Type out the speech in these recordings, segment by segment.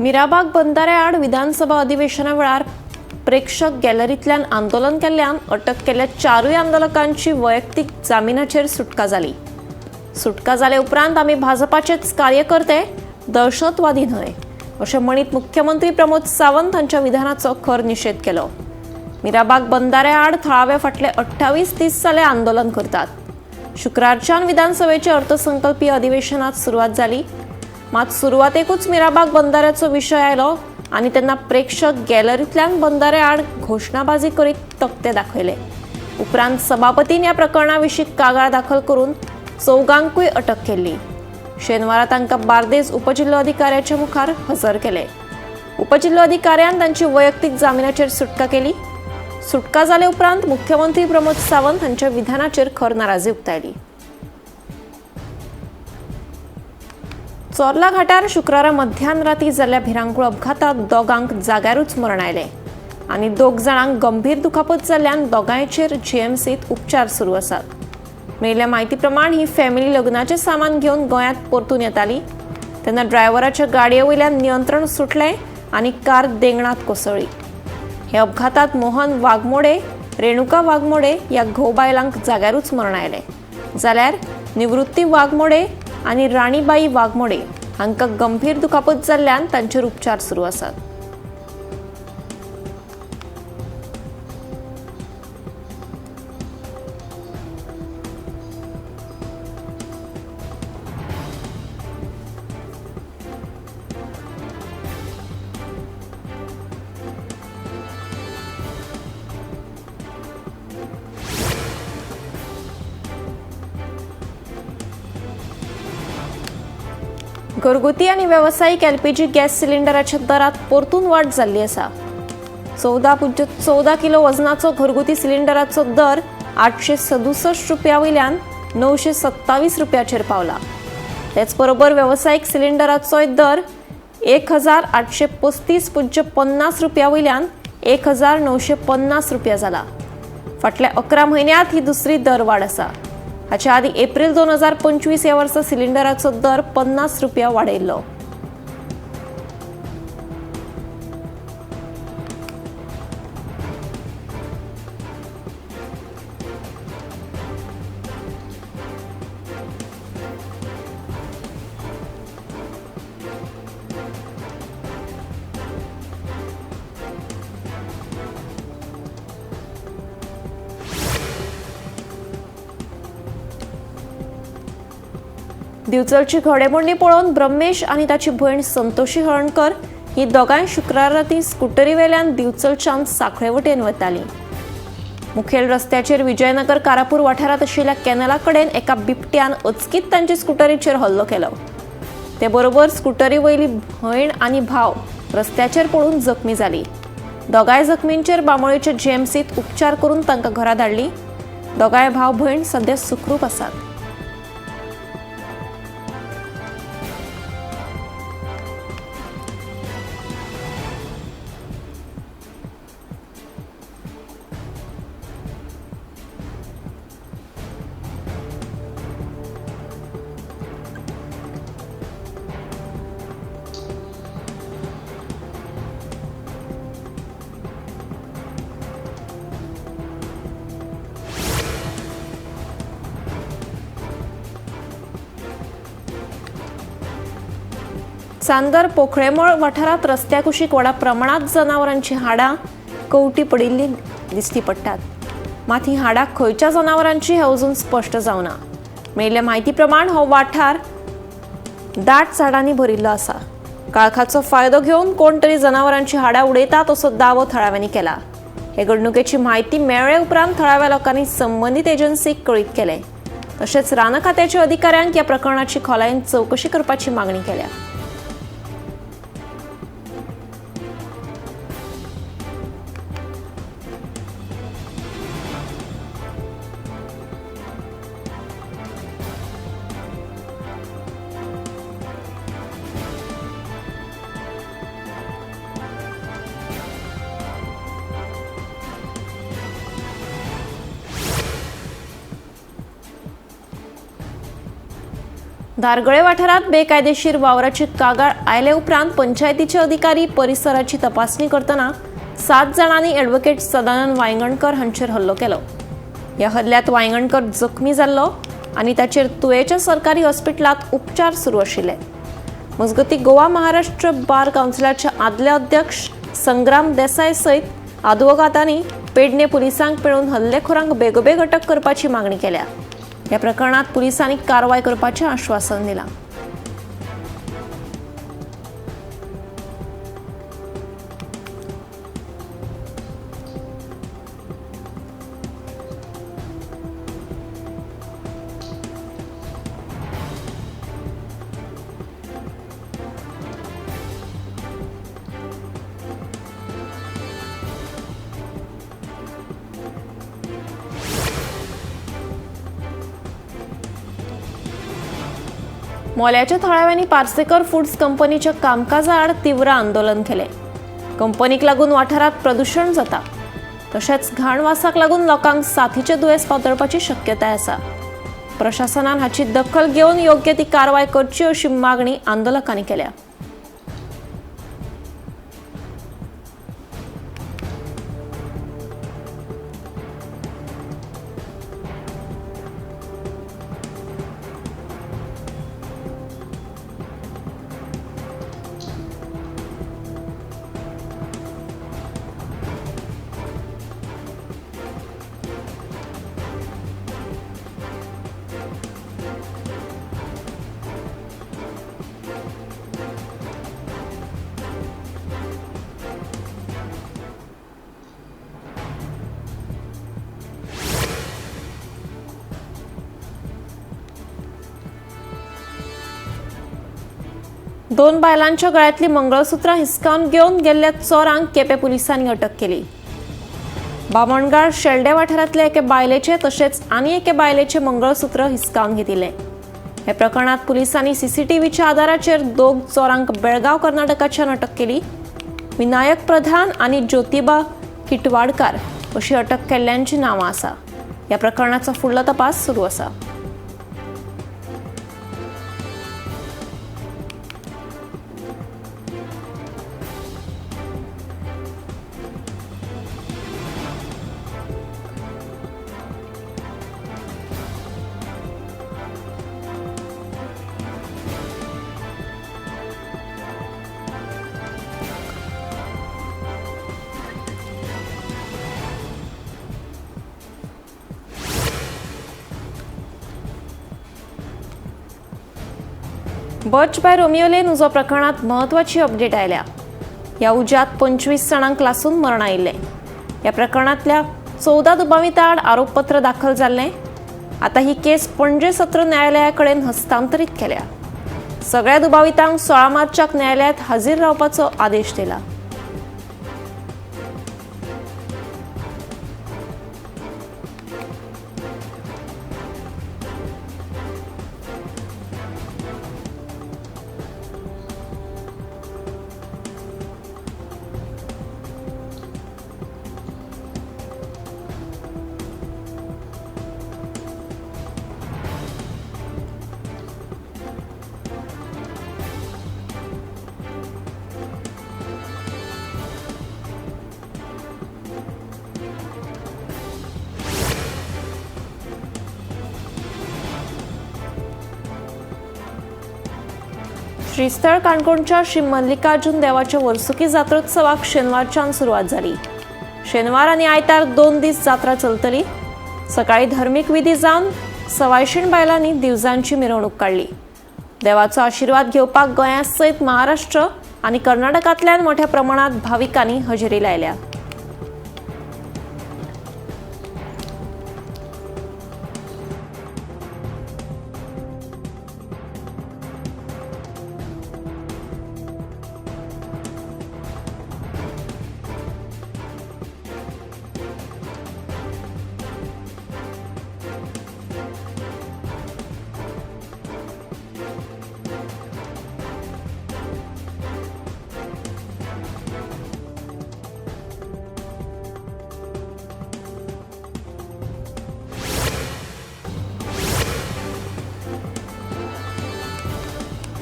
मिराबाग बंधाऱ्याआड विधानसभा अधिवेशना वेळार प्रेक्षक गॅलरींतल्यान आंदोलन केल्ल्यान अटक केल्ल्या 4 आंदोलकांची वैयक्तीक जामिनाचेर सुटका जाली. सुटका जाले उपरांत आमी भाजपाचेच कार्यकर्ते, दहशतवादी न्हय अशें म्हणीत मुख्यमंत्री प्रमोद सावंत हांच्या विधानाचो खर निशेध केलो. मिराबाग बंधाऱ्याआड थळावे फाटले 28 दीस जाले आंदोलन करतात. शुक्रारच्यान विधानसभेचे अर्थसंकल्पीय अधिवेशनात सुरवात जाली. मात सुरवातेकूच मिराबाग बंधाऱ्याचो विशय आयलो आनी तेन्ना प्रेक्षक गॅलरींतल्यान बंधाऱ्याआड घोशणाबाजी करीत तक्ते दाखयले. उपरांत सभापतीन ह्या प्रकरणा विशीं कागाळ दाखल करून चौगांकूय अटक केल्ली. शेनवारा तांकां बार्देस उपजिल्लोधिकाऱ्याच्या मुखार हजर केले. उपजिल्लोधिकाऱ्यान तांची वैयक्तीक जामिनाचेर सुटका केली. सुटका जाले उपरांत मुख्यमंत्री प्रमोद सावंत हांच्या विधानाचेर खर नाराजी उक्तायली. चोर्ला घाटार शुक्रारा मध्यान राती जाल्ल्या भिरांकूळ अपघातात दोगांक जाग्यारूच मरण आयलें आनी 2 जाणांक गंभीर दुखापत जाल्ल्यान दोगांयचेर जीएमसीत उपचार सुरू आसात. मेळिल्ल्या म्हायती प्रमाण ही फॅमिली लग्नाचें सामान घेवन गोंयांत परतून येताली तेन्ना ड्रायव्हराच्या गाडये वयल्यान नियंत्रण सुटलें आनी कार देंगणात कोसळ्ळी. हे अपघातात मोहन वाघमोडे, रेणुका वाघमोडे ह्या घोव बायलांक जाग्यारूच मरण आयलें, जाल्यार निवृत्ती वाघमोडे आनी राणीबाई वाघमोडे हांकां गंभीर दुखापत जाल्ल्यान तांचेर उपचार सुरू आसात. घरगुती आणि व्यावसायिक एलपीजी गॅस सिलिंडराच्या दरात परतून वाढ जाल्ली आसा. 14.14 किलो वजनाचो घरगुती सिलिंडराचो दर 867 रुपया वयल्यान 927 रुपयाचेर पावला. तेच बरोबर व्यावसायिक सिलिंडराचोय दर 1835.50 रुपया वयल्यान 1950 रुपया जाला. फाटल्या 11 म्हयन्यांत ही दुसरी दर वाड आसा. हाच्या आदी एप्रिल 2025 ह्या वर्सा सिलिंडराचो दर 50 रुपया वाडयल्लो. दिवचलची घोडेमोडणी पळोवन ब्रह्मेश आणि ताची भयण संतोशी हळणकर ही दोगांय शुक्रार राती स्कुटरी वेल्यान दिवचलच्यान सांखळे वटेन वतालीं. मुखेल रस्त्याचेर विजयनगर कारापूर वाठारांत आशिल्ल्या कॅनला कडेन एका बिबट्यान अचकीत तांचे स्कुटरीचेर हल्लो केलो. ते बरोबर स्कुटरी वयली भयण आनी भाव रस्त्याचेर पडून जखमी जाली. दोगांय जखमींचेर बांबोळेच्या जीएमसीत उपचार करून तांकां घरा धाडली. दोगांय भाव भयण सध्या सुखरूप आसात. चांदर पोखळेमळ वाठारांत रस्त्या कुशीक व्हडा प्रमाणात जनावरांची हाडां कवटी पडिल्ली दिश्टी पडटात. मात ही हाडां खंयच्या जनावरांची हें अजून स्पश्ट जावना. मेळिल्ल्या म्हायती प्रमाण हो वाठार दाट झाडांनी भरिल्लो आसा. काळखाचो फायदो घेवन कोण तरी जनावरांची हाडां उडयतात असो दावो थळाव्यांनी केला. हे घडणुकेची म्हायती मेळ्ळे उपरांत थळाव्या लोकांनी संबंदीत एजन्सीक कळीत केलें. तशेंच रान खात्याच्या अधिकाऱ्यांक ह्या प्रकरणाची खोलायेन चवकशी करपाची मागणी केल्या. धारगळे वाठारात बेकायदेशीर वावराची कागाळ आयले उपरांत पंचायतीचे अधिकारी परिसराची तपासणी करतना 7 जाणांनी ॲडव्होकेट सदानंद वांयगणकर हांचेर हल्लो केलो। ह्या हल्ल्यात वांयगणकर जखमी जाल्लो आनी ताचेर तुयेच्या सरकारी हॉस्पिटलांत उपचार सुरू आशिल्ले। मजगतीं गोवा महाराष्ट्र बार कावन्सिलाचे आदले अध्यक्ष संग्राम देसाय सयत आदवोगादांनी पेडणे पुलिसांक मेळून हल्लेखोरांक बेगोबेग अटक करपाची मागणी केल्या। ह्या प्रकरणात पुलिसांनी कारवाय करपाचें आश्वासन दिलां। मोल्याच्या थळाव्यांनी पार्सेकर फूड्स कंपनीच्या कामकाजा आड तीव्र आंदोलन केले। कंपनीक लागून वाठारात प्रदूषण जाता, तशेंच घाण वासाक लागून लोकांक साथीचे दुयेंस पातळपाची शक्यताय आसा। प्रशासनान हाची दखल घेवन योग्य ती कारवाय करची अशी मागणी आंदोलकांनी केल्या। दोन बायलांच्या गळ्यातली मंगळसूत्रां हिसकावन घेवन गेल्ल्या चोरांक केपें पुलिसांनी अटक केली। बामणगाळ शेल्डे वाठारांतले एके बायलेचे तशेंच आनी एके बायलेचे मंगळसूत्र हिसकावन घेतिल्ले। हे प्रकरणात पुलिसांनी सीसीटीव्हीच्या आधाराचेर दोग चोरांक बेळगांव कर्नाटकाच्यान अटक केली। विनायक प्रधान आनी ज्योतिबा किटवाडकार अशी अटक केल्ल्यांची नांवां आसा। ह्या प्रकरणाचो फुडलो तपास सुरू आसा। बर्च बाय रोमियो लेन उजो प्रकरणात महत्वाची अपडेट आयल्या। ह्या उज्यात 25 जाणांक लासून मरण आयिल्लें। ह्या प्रकरणातल्या 14 दुबावितां आड आरोपपत्र दाखल जाल्लें। आता ही केस पणजे सत्र न्यायालया कडेन हस्तांतरीत केल्या। सगळ्या दुबावितांक 16 मार्चाक न्यायालयात हाजीर रावपाचो आदेश दिला। श्रीस्थळ काणकोणच्या श्री मल्लिकार्जुन देवाच्या वर्सुकी जात्रोत्सवाक शेनवारच्यान सुरवात जाली। शेनवार आनी आयतार 2 दीस जात्रा चलतली। सकाळी धर्मीक विधी जावन सवायशीण बायलांनी दिवजांची मिरवणूक काढली। देवाचो आशीर्वाद घेवपाक गोंया सयत महाराष्ट्र आनी कर्नाटकांतल्यान मोठ्या प्रमाणात भाविकांनी हजेरी लायल्या।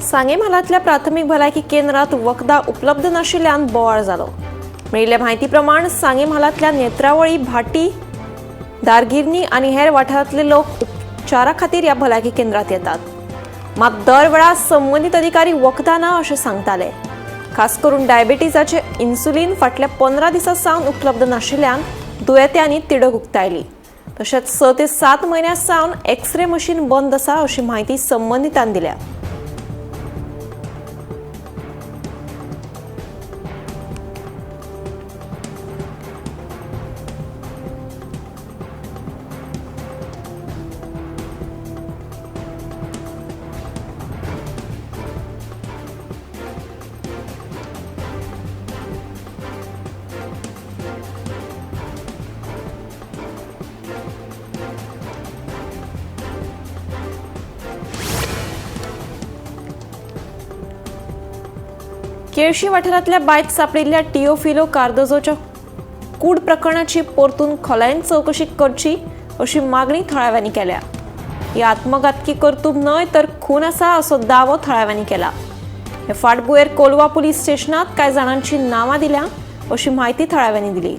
सांगे म्हालातल्या प्राथमिक भलायकी केंद्रात वखदा उपलब्ध नाशिल्ल्यान बोवाळ जालो। मेळिल्ल्या म्हायती प्रमाण सांगे म्हालातल्या नेत्रावळी, भाटी, दारगिरनी आनी हेर वाठारांतले लोक उपचारा खातीर ह्या भलायकी केंद्रात येतात। मात दर वेळा संबंधित अधिकारी वखदा ना अशें सांगताले। खास करून डायबिटीजाचे इन्सुलिन फाटल्या 15 दिसां सावन उपलब्ध नाशिल्ल्यान दुयेत्यांनी तिडक उक्तायली। तशेंच 6 ते 7 म्हयन्यां सावन एक्सरे मशीन बंद आसा अशी माहिती संबंधितान दिल्या। केळशी वाठारांतल्या बायत सापडिल्ल्या टिओफिलो कार्दोजोच्या कूड प्रकरणाची परतून खोलायेन चवकशी करची अशी मागणी थळाव्यांनी केल्या। ही आत्मघातकी कर्तूब न्हय तर खून आसा असो दावो थळाव्यांनी केला। हे फाटभुंयेर कोलवा पुलीस स्टेशनात कांय जाणांची नांवां दिल्या अशी माहिती थळाव्यांनी दिली।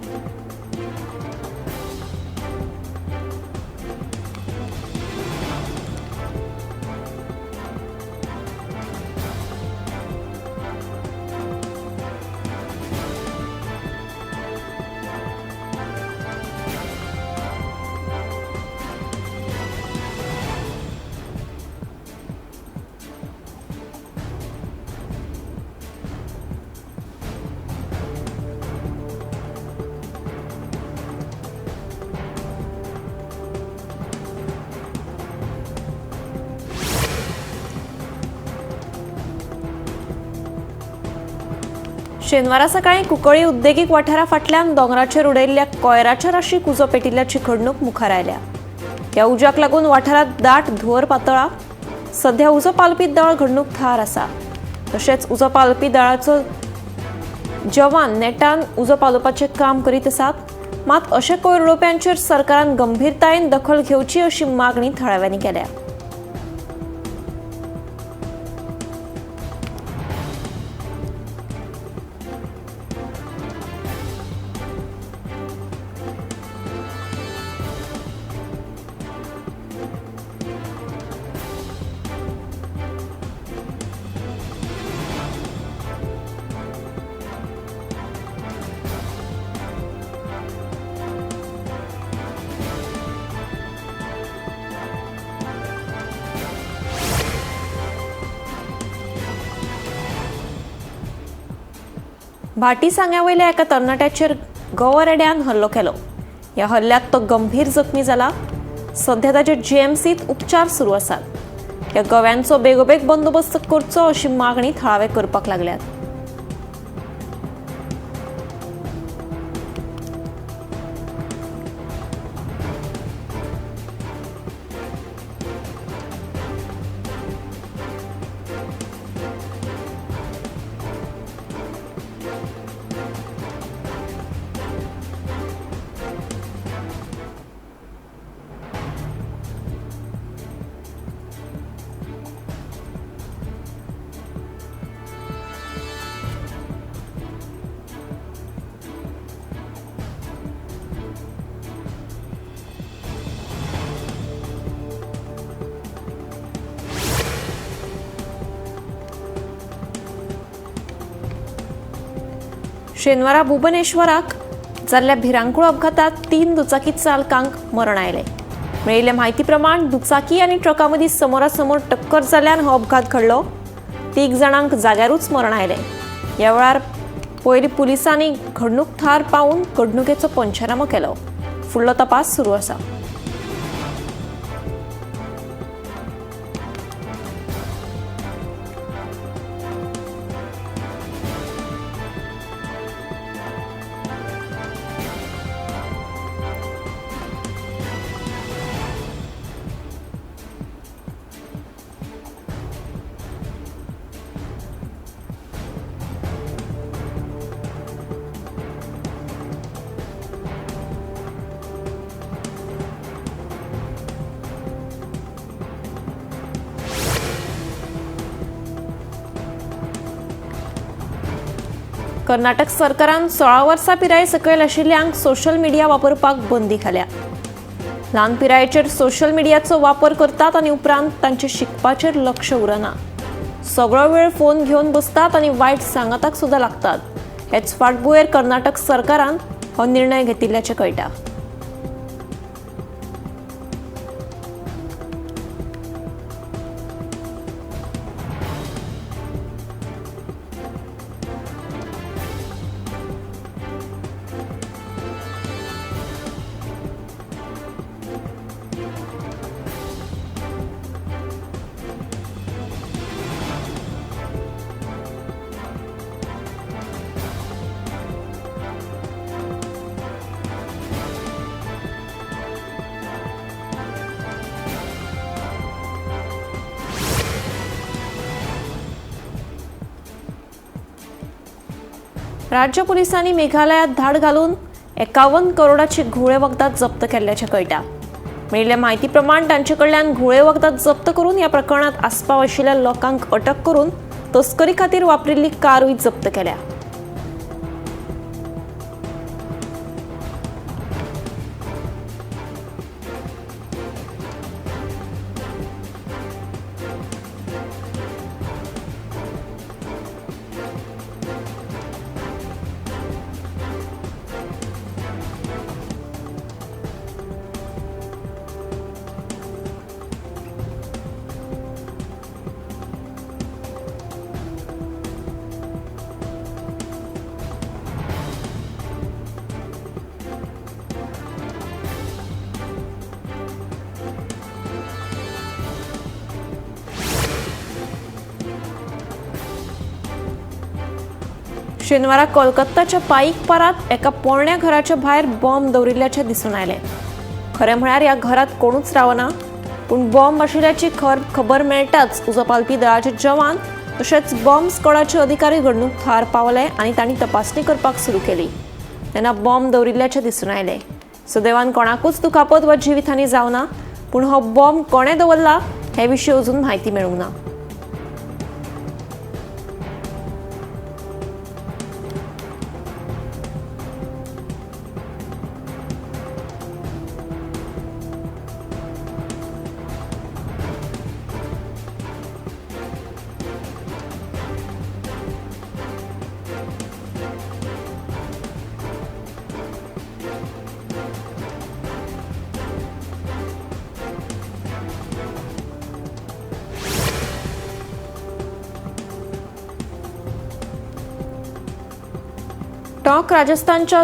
शेनवारा सकाळी कुंकळ्ळी उद्देगीक वाठारा फाटल्यान दोंगराचेर उडयल्ल्या कोयराच्या राशीक उजो पेटिल्ल्याची घडणूक मुखार आयल्या। ह्या उज्याक लागून वाठारांत दाट धुंवर पातळ्ळा। सध्या उजो पालपी दळ घडणूक थळार आसा। तशेंच उजो पालपी दळाचो जवान नेटान उजो पालोवपाचें काम करीत आसात। मात अशे कोयर उडोवप्यांचेर सरकारान गंभीरतायेन दखल घेवची अशी मागणी थळाव्यांनी केल्या। भाटी सांग्यावयल्या एका तरणाट्याचेर गोवा रेड्यान हल्लो केलो। ह्या हल्ल्यात तो गंभीर जखमी जाला। सध्या ताचे जीएमसीत उपचार सुरू आसात। ह्या गोव्यांचो बेगोबेग बंदोबस्त करचो अशी मागणी थळावे करपाक लागल्यात। शेनवारा भुवनेश्वराक जाल्ल्या भिरांकूळ अपघातात 3 दुचाकी चालकांक मरण आयले। मेळिल्ल्या म्हायती प्रमाण दुचाकी आनी ट्रका मदीं समोरासमोर टक्कर जाल्ल्यान हो अपघात घडलो। 3 जाणांक जाग्यारूच मरण आयले। ह्या वेळार पयलीं पुलिसांनी घडणूक थळार पावून घडणुकेचो पंचनामो केलो। फुडलो तपास सुरू आसा। कर्नाटक सरकारान 16 वर्सां पिराये सकयल आशिल्ल्यांक सोशल मिडिया वापरपाक बंदी घाल्या. ल्हान पिरायेचेर सोशल मिडियाचो वापर करतात आनी उपरांत तांचे शिकपाचेर लक्ष उरना. सगळो वेळ फोन घेवन बसतात आनी वायट सांगाताक सुद्दां लागतात. हेच फाटभुंयेर कर्नाटक सरकारान हो निर्णय घेतिल्ल्याचें कळटा. राज्य पोलिसांनी मेघालयात धाड घालून 51 करोडाची घुळे वखदां जप्त केल्ल्याचें कळटा. मेळिल्ल्या म्हायती प्रमाण तांचे कडल्यान घुळे वखदां जप्त करून ह्या प्रकरणात आस्पाव आशिल्ल्या लोकांक अटक करून तस्करी खातीर वापरिल्ली कारूय जप्त केल्या. शेनवारा कोलकाताच्या पाईक पारात एका पोरण्या घराच्या भायर बॉम्ब दवरिल्ल्याचें दिसून आयलें. खरें म्हळ्यार ह्या घरात कोणूच रावना, पूण बॉम्ब आशिल्ल्याची खबर मेळटाच उजो पालपी दळाचे जवान तशेंच बॉम्ब स्क्वॉडाचे अधिकारी घडणूक थळार पावले आनी तांणी तपासणी करपाक सुरू केली. तेन्ना बॉम्ब दवरिल्ल्याचें दिसून आयलें. सुदैवान कोणाकूच दुखापत वा जिवीतहानी जावना, पूण हो बॉम्ब कोणे दवरला हे विशीं अजून म्हायती मेळूंक ना. टॉक राजस्थानच्या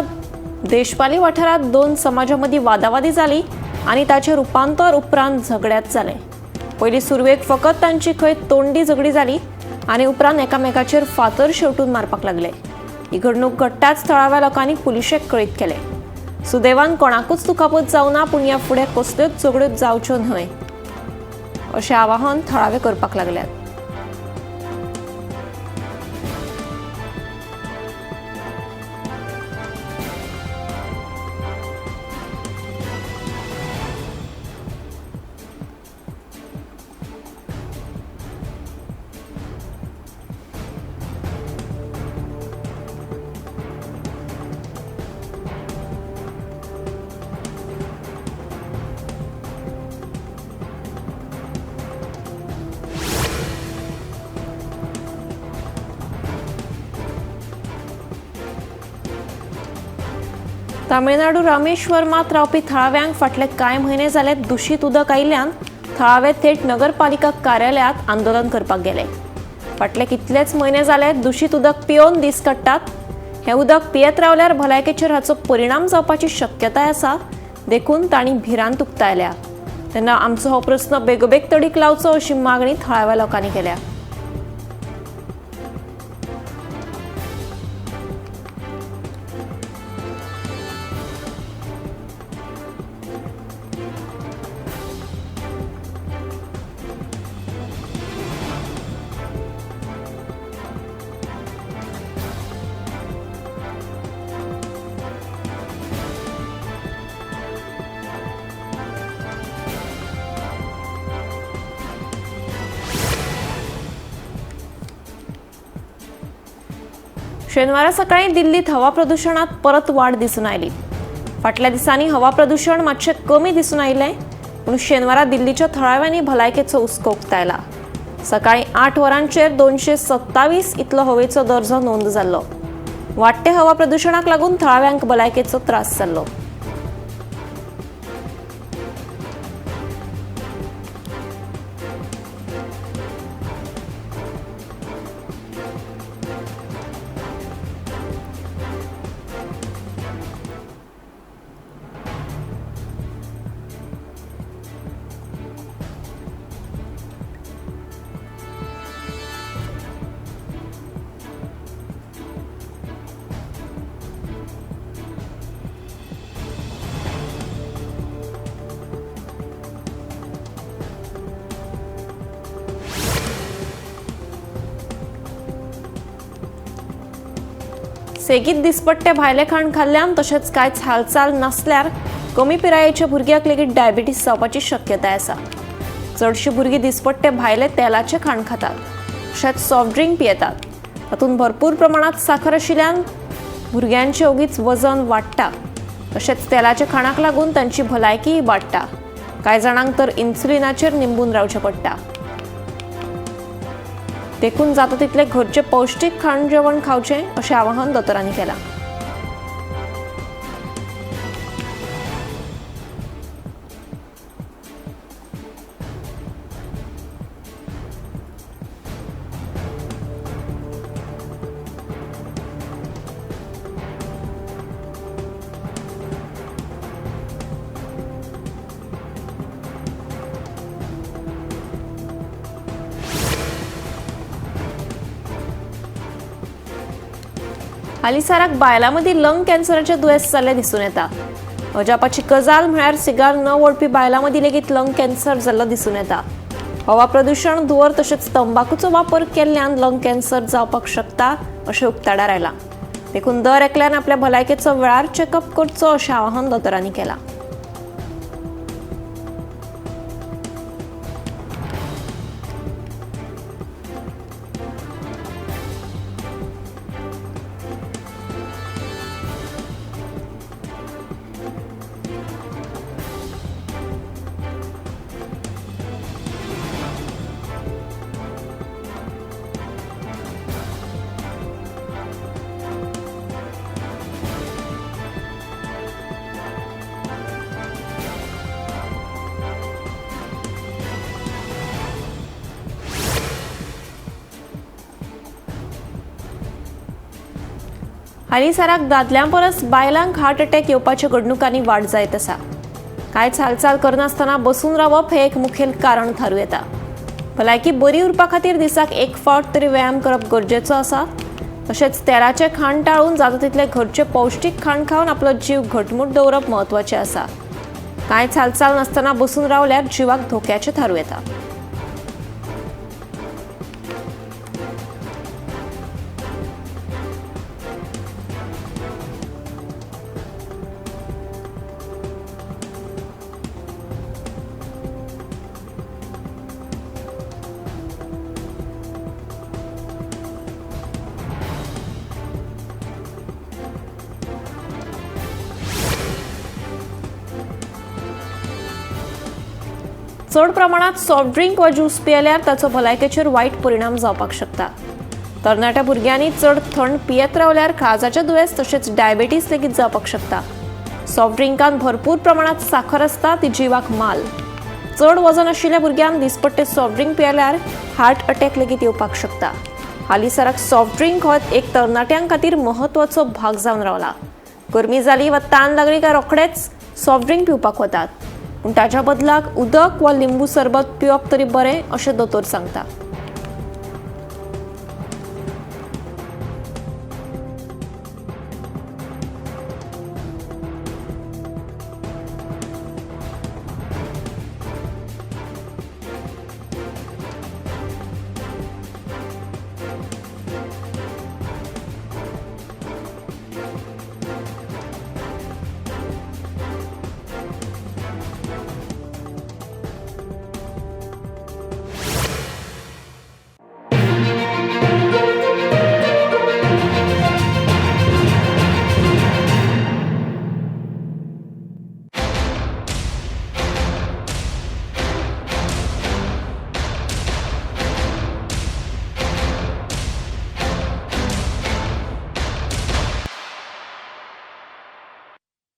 देशपाली वाठारात दोन समाजांमदीं वादावादी जाली आनी ताचें रुपांतर उपरांत झगड्यात जालें. पयलीं सुरवेक फकत तांची खंय तोंडी झगडी जाली आनी उपरांत एकामेकाचेर फातर शेवटून मारपाक लागले. ही घडणूक घडटाच थळाव्या लोकांनी पुलिशेक कळीत केलें. सुदैवान कोणाकूच दुखापत जावना, पूण ह्या फुडें कसल्योच झगड्यो जावच्यो न्हय अशें आवाहन थळावे करपाक लागल्यात. तामिळनाडू रामेश्वरमात रावपी थळाव्यांक फाटले कांय म्हयने जाले दुशीत उदक आयिल्ल्यान थळावे थेट नगरपालिका कार्यालयांत आंदोलन करपाक गेले. फाटले कितलेच म्हयने जाले दुशीत उदक पिवन दीस काडटात. हे उदक पियेत रावल्यार भलायकेचेर हाचो परिणाम जावपाची शक्यताय आसा, देखून तांणी भिरांत उक्तायल्या. तेन्ना आमचो हो प्रस्न बेगोबेग तडीक लावचो अशी मागणी थळाव्या लोकांनी केल्या. शनिवारा सकाळी दिल्लीत हवा प्रदूषणात परत वाढ दिसून आली. फाटल्या दिसांनी हवा प्रदूषण मातशें कमी दिसून आयलें, पूण शेनवारा दिल्लीच्या थळाव्यांनी भलायकेचो हुस्को उक्तायला. सकाळी 8 वरांचेर 227 इतलो हवेचो दर्जो नोंद जाल्लो. वाडटे हवा प्रदूषणाक लागून थळाव्यांक भलायकेचो त्रास जाल्लो. सेगीत दिसपट्टे भायले खाण खाल्ल्यान तशेंच कांयच हालचाल नासल्यार कमी पिरायेच्या भुरग्याक लेगीत डायबिटीस जावपाची शक्यताय आसा. चडशीं भुरगीं दिसपट्टे भायले तेलाचे खाण खातात, तशेंच सॉफ्ट ड्रिंक पियेतात. तातूंत भरपूर प्रमाणात साखर आशिल्ल्यान भुरग्यांचें ओगीच वजन वाडटा. तशेंच तेलाच्या खाणाक लागून तांची भलायकीय इबाडटा. कांय जाणांक तर इन्सुलिनाचेर निंबून रावचें पडटा. देखून जाता तितले घरचे पौष्टिक खाण जेवण खावचें अशें आवाहन दोतोरांनी केलां. हालींसराक बायलां मदीं लंग कॅन्सराचें दुयेंस जाल्लें दिसून येता. अजापाची गजाल म्हळ्यार सिगार न ओडपी बायलां मदीं लेगीत लंग कॅन्सर जाल्लो दिसून येता. हवा प्रदूषण, धुंवर तशेंच तंबाखूचो वापर केल्ल्यान लंग कॅन्सर जावपाक शकता अशें उक्ताडार आयलां. देखून दर एकल्यान आपल्या भलायकेचो वेळार चॅकअप करचो अशें आवाहन दोतोरांनी केलां. हालींसराक दादल्यां परस बायलांक हार्ट अटॅक येवपाच्या घडणुकांनी वाड जायत आसा. कांयच हालचाल करनासतना बसून रावप हें एक मुखेल कारण थारूं येता. भलायकी बरी उरपा खातीर दिसाक एक फावट तरी व्यायाम करप गरजेचो आसा. तशेंच तेलाचें खाण टाळून जाता तितले घरचें पौश्टीक खाण खावन आपलो जीव घटमूट दवरप म्हत्वाचें आसा. कांयच हालचाल नासतना बसून रावल्यार जिवाक धोक्याचें थारूं येता. चड प्रमाणात सॉफ्ट ड्रिंक वा ज्यूस पियेल्यार ताचो भलायकेचेर वायट परिणाम जावपाक शकता. तरणाट्या भुरग्यांनी चड थंड पियेत रावल्यार काळजाचें दुयेंस तशेंच डायबिटीस लेगीत जावपाक शकता. सॉफ्ट ड्रिंकांत भरपूर प्रमाणात साखर आसता, ती जिवाक माल. चड वजन आशिल्ल्या भुरग्यांक दिसपट्टे सॉफ्ट ड्रिंक पियेल्यार हार्ट अटॅक लेगीत येवपाक शकता. हालींसराक सॉफ्ट ड्रिंक हो एक तरणाट्यां खातीर म्हत्वाचो भाग जावन रावला. गरमी जाली वा ताण लागली काय रोखडेच सॉफ्ट ड्रिंक पिवपाक वतात. पूण ताच्या बदलाक उदक वा लिंबू सरबत पिवप तरी बरें अशें दोतोर सांगता.